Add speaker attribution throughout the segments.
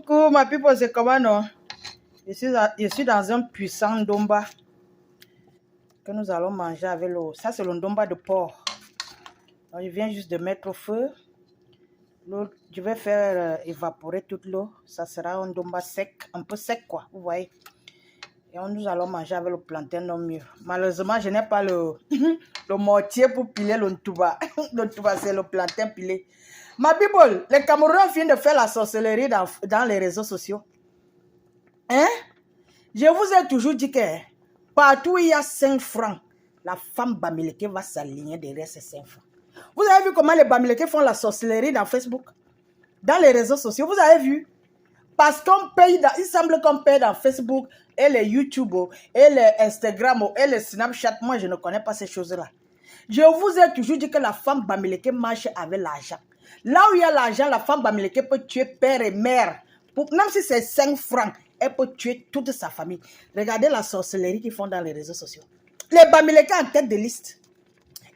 Speaker 1: Coucou, ma people, c'est comment non? Je suis dans un puissant ndomba que nous allons manger avec l'eau. Ça, c'est le ndomba de porc. Donc, je viens juste de mettre au feu. Je vais faire évaporer toute l'eau. Ça sera un ndomba sec, un peu sec, quoi. Vous voyez? Et nous allons manger avec le plantain non mûr. Malheureusement, je n'ai pas le mortier pour piler le ntuba. Le ntuba, c'est le plantain pilé. Ma people, les Camerounais viennent de faire la sorcellerie dans les réseaux sociaux. Hein? Je vous ai toujours dit que partout où il y a 5 francs, la femme Bamileke va s'aligner derrière ces 5 francs. Vous avez vu comment les Bamileke font la sorcellerie dans Facebook? Dans les réseaux sociaux, vous avez vu? Parce qu'on paye, il semble qu'on paye dans Facebook et les YouTube et les Instagram et les Snapchat. Moi, je ne connais pas ces choses-là. Je vous ai toujours dit que la femme Bamileke marche avec l'argent. Là où il y a l'argent, la femme Bamileke peut tuer père et mère. Même si c'est 5 francs, elle peut tuer toute sa famille. Regardez la sorcellerie qu'ils font dans les réseaux sociaux. Les Bamileke en tête de liste.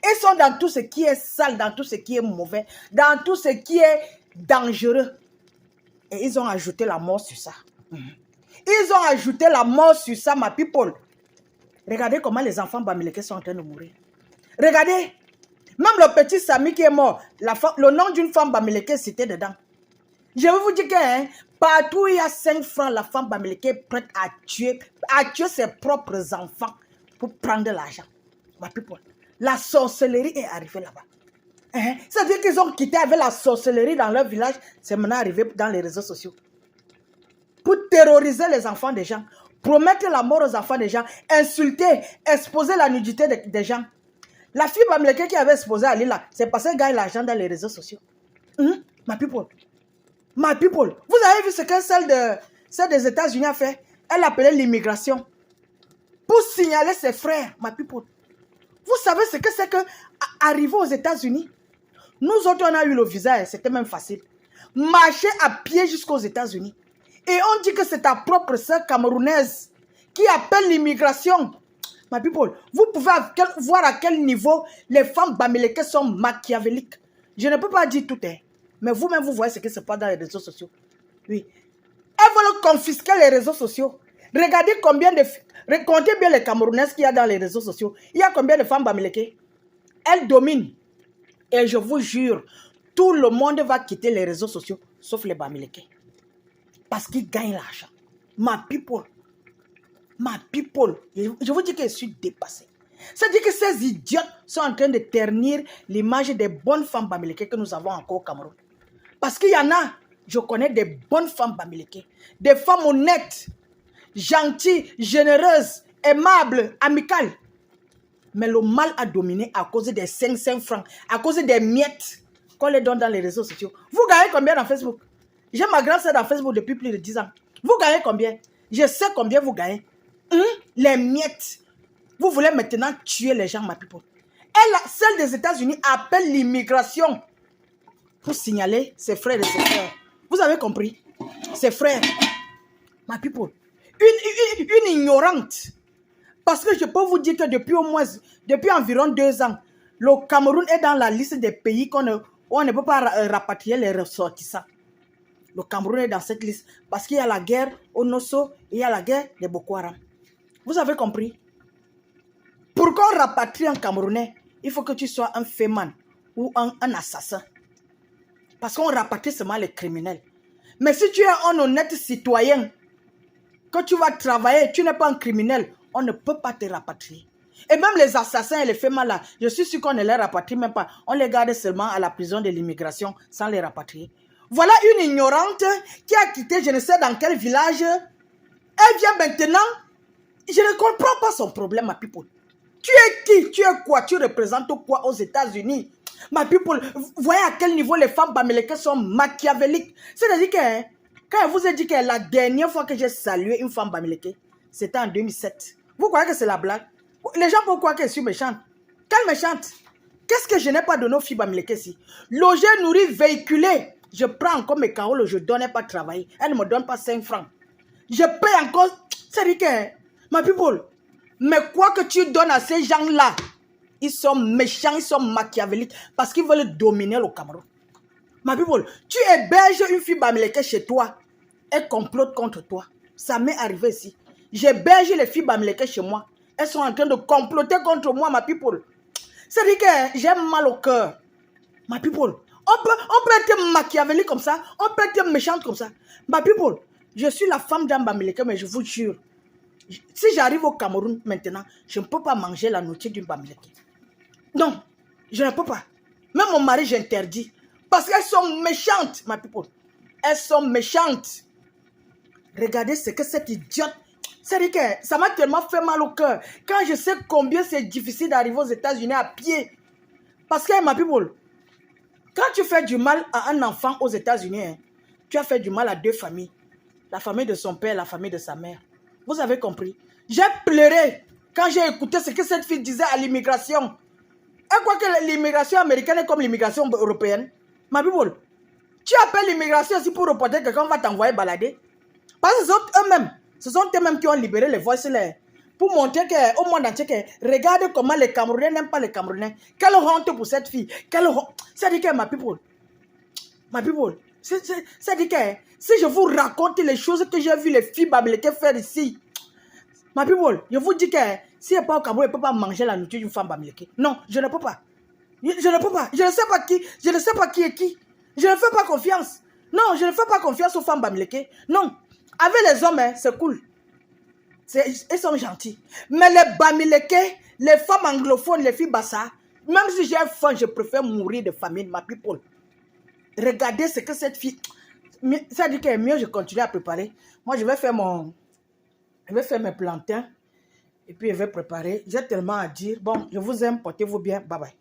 Speaker 1: Ils sont dans tout ce qui est sale, dans tout ce qui est mauvais, dans tout ce qui est dangereux. Et ils ont ajouté la mort sur ça. Ils ont ajouté la mort sur ça, ma people. Regardez comment les enfants Bamileke sont en train de mourir. Regardez. Même le petit Sami qui est mort, le nom d'une femme Bamileke, c'était dedans. Je vais vous dire que partout où il y a 5 francs, la femme Bamileke est prête à tuer ses propres enfants pour prendre de l'argent. Ma people. La sorcellerie est arrivée là-bas. C'est-à-dire qu'ils ont quitté avec la sorcellerie dans leur village. C'est maintenant arrivé dans les réseaux sociaux. Pour terroriser les enfants des gens. Promettre la mort aux enfants des gens. Insulter, exposer la nudité des gens. La fille Bamileke qui avait exposé à Lila, c'est parce qu'elle gagne l'argent dans les réseaux sociaux. Ma people. Ma people. Vous avez vu ce que celle des États-Unis a fait? Elle appelait l'immigration. Pour signaler ses frères, ma people. Vous savez ce que c'est que arriver aux États-Unis? Nous autres, on a eu le visa, c'était même facile. Marcher à pied jusqu'aux États-Unis. Et on dit que c'est ta propre sœur camerounaise qui appelle l'immigration. Ma people, vous pouvez voir à quel niveau les femmes Bamileke sont machiavéliques. Je ne peux pas dire tout, mais vous-même, vous voyez ce qui se passe dans les réseaux sociaux. Oui. Elles veulent confisquer les réseaux sociaux. Regardez combien de... Comptez bien les Camerounaises qu'il y a dans les réseaux sociaux. Il y a combien de femmes Bamileke? Elles dominent. Et je vous jure, tout le monde va quitter les réseaux sociaux, sauf les Bamileke. Parce qu'ils gagnent l'argent. Ma people. Ma people. Je vous dis que je suis dépassée. C'est-à-dire que ces idiotes sont en train de ternir l'image des bonnes femmes Bamileke que nous avons encore au Cameroun. Parce qu'il y en a, je connais des bonnes femmes Bamileke. Des femmes honnêtes, gentilles, généreuses, aimables, amicales. Mais le mal a dominé à cause des 5 francs, à cause des miettes qu'on les donne dans les réseaux sociaux. Vous gagnez combien dans Facebook? J'ai ma grande sœur dans Facebook depuis plus de 10 ans. Vous gagnez combien? Je sais combien vous gagnez. Les miettes. Vous voulez maintenant tuer les gens, ma people. Elle, celle des États-Unis, appelle l'immigration pour signaler ses frères et ses frères. Vous avez compris? Ses frères. Ma people. Une ignorante. Parce que je peux vous dire que depuis environ 2 ans, le Cameroun est dans la liste des pays où on ne peut pas rapatrier les ressortissants. Le Cameroun est dans cette liste parce qu'il y a la guerre au Nosso et il y a la guerre de Boko Haram. Vous avez compris? Pour qu'on rapatrie un Camerounais, il faut que tu sois un féman ou un assassin. Parce qu'on rapatrie seulement les criminels. Mais si tu es un honnête citoyen, que tu vas travailler, tu n'es pas un criminel, on ne peut pas te rapatrier. Et même les assassins et les fémans là, je suis sûr qu'on ne les rapatrie même pas. On les garde seulement à la prison de l'immigration sans les rapatrier. Voilà une ignorante qui a quitté je ne sais dans quel village. Elle vient maintenant. Je ne comprends pas son problème, ma people. Tu es qui? Tu es quoi? Tu représentes quoi aux États-Unis? Ma people, vous voyez à quel niveau les femmes Bamileke sont machiavéliques. C'est-à-dire que quand je vous ai dit que la dernière fois que j'ai salué une femme Bamileke, c'était en 2007. Vous croyez que c'est la blague? Les gens peuvent croire que je suis méchante. Quelle méchante? Qu'est-ce que je n'ai pas de nos filles Bamileke ici? Loger, nourrir, véhiculer. Je prends encore mes caroles, je ne donnais pas travailler. Elle ne me donne pas 5 francs. Je paye encore. C'est-à-dire que, ma people, mais quoi que tu donnes à ces gens-là, ils sont méchants, ils sont machiavéliques parce qu'ils veulent dominer le Cameroun. Ma people, tu héberges une fille Bamileke chez toi. elles complotent contre toi. Ça m'est arrivé ici. J'héberge les filles bamileke chez moi. Elles sont en train de comploter contre moi, ma people. C'est-à-dire que j'ai mal au cœur. Ma people. On peut être machiavélique comme ça. On peut être méchante comme ça. Ma people, je suis la femme d'un bamileke, mais je vous jure, si j'arrive au Cameroun maintenant, je ne peux pas manger la nourriture d'une bamileke. Non, je ne peux pas. Même mon mari, j'interdis. Parce qu'elles sont méchantes, ma people. Elles sont méchantes. Regardez ce que cette idiote... C'est-à-dire que ça m'a tellement fait mal au cœur. Quand je sais combien c'est difficile d'arriver aux États-Unis à pied. Parce que, ma people, quand tu fais du mal à un enfant aux États-Unis, hein, tu as fait du mal à deux familles. La famille de son père, la famille de sa mère. Vous avez compris? J'ai pleuré quand j'ai écouté ce que cette fille disait à l'immigration. Elle croit que l'immigration américaine est comme l'immigration européenne. Ma people, tu appelles l'immigration aussi pour reporter que quelqu'un va t'envoyer balader. Parce que ce sont eux-mêmes qui ont libéré les voices là. Pour montrer au monde entier que regarde comment les Camerounais n'aiment pas les Camerounais. Quelle honte pour cette fille. Quelle honte. C'est-à-dire que ma people, c'est-à-dire que si je vous raconte les choses que j'ai vu les filles bamileke faire ici, ma people, je vous dis que si elle n'est pas au Cameroun, elle ne peut pas manger la nourriture d'une femme bamileke. Non, je ne peux pas. Je ne peux pas. Je ne sais pas qui. Je ne sais pas qui est qui. Je ne fais pas confiance. Non, je ne fais pas confiance aux femmes bamileke. Non. Avec les hommes, hein, c'est cool. Ils sont gentils. Mais les bamileke, les femmes anglophones, les filles bassa, même si j'ai faim, je préfère mourir de famine, ma people. Regardez ce que cette fille... Ça dit que mieux je continue à préparer. Moi, je vais faire mes plantains. Et puis, je vais préparer. J'ai tellement à dire. Bon, je vous aime. Portez-vous bien. Bye bye.